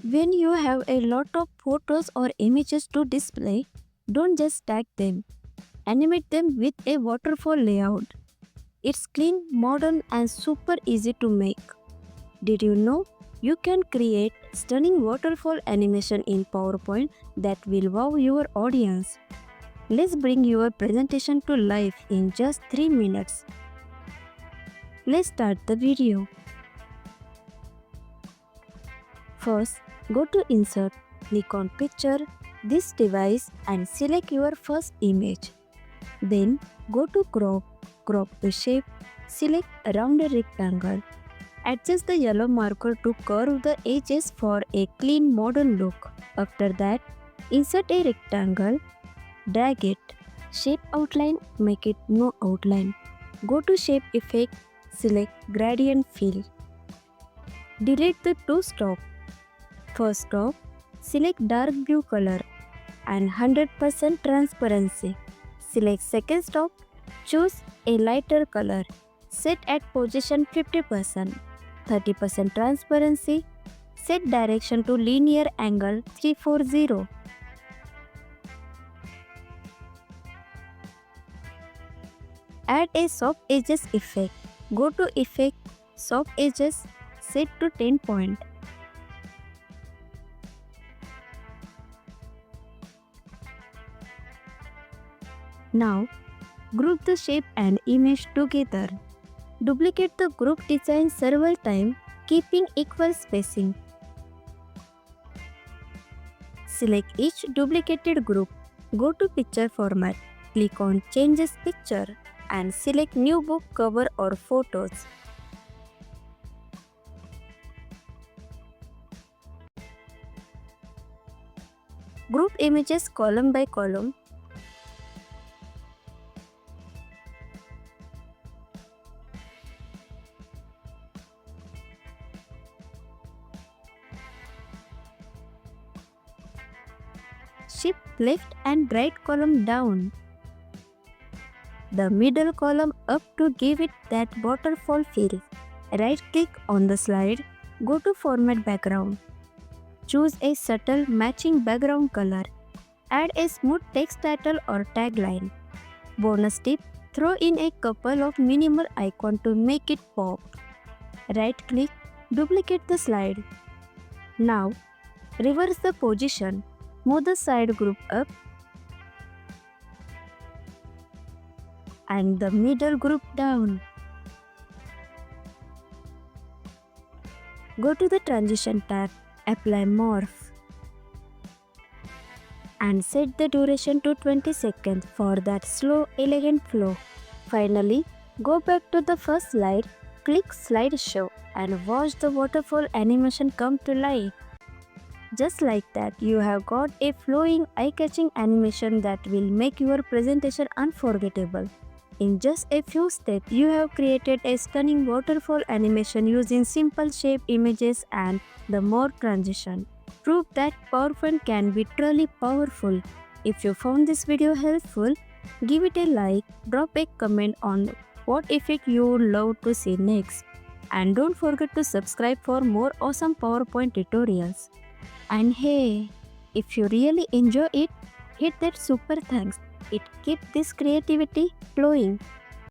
When you have a lot of photos or images to display, don't just tag them. Animate them with a waterfall layout. It's clean, modern, and super easy to make. Did you know you can create stunning waterfall animation in PowerPoint that will wow your audience? Let's bring your presentation to life in just 3 minutes. Let's start the video. First, go to Insert, click on Picture, this device and select your first image. Then go to crop the shape, select around a rectangle. Adjust the yellow marker to curve the edges for a clean modern look. After that, insert a rectangle, drag it, shape outline, make it no outline. Go to Shape Effect, select Gradient Fill. Delete the two stop. First stop, select dark blue color and 100% transparency. Select second stop, choose a lighter color. Set at position 50%, 30% transparency. Set direction to linear angle 340. Add a soft edges effect. Go to Effect, Soft Edges, set to 10 point. Now, group the shape and image together. Duplicate the group design several times, keeping equal spacing. Select each duplicated group. Go to Picture Format. Click on Changes Picture and select New Book Cover or Photos. Group images column by column. Shift left and right column down. The middle column up to give it that waterfall feel. Right click on the slide, go to Format Background. Choose a subtle matching background color. Add a smooth text title or tagline. Bonus tip, throw in a couple of minimal icons to make it pop. Right click, duplicate the slide. Now, reverse the position. Move the side group up and the middle group down. Go to the Transition tab, apply Morph and set the duration to 20 seconds for that slow, elegant flow. Finally, go back to the first slide, click Slideshow and watch the waterfall animation come to life. Just like that, you have got a flowing, eye-catching animation that will make your presentation unforgettable. In just a few steps, you have created a stunning waterfall animation using simple shape images and the Morph transition. Prove that PowerPoint can be truly powerful. If you found this video helpful, give it a like, drop a comment on what effect you would love to see next. And don't forget to subscribe for more awesome PowerPoint tutorials. And hey, if you really enjoy it, hit that super thanks. It keeps this creativity flowing.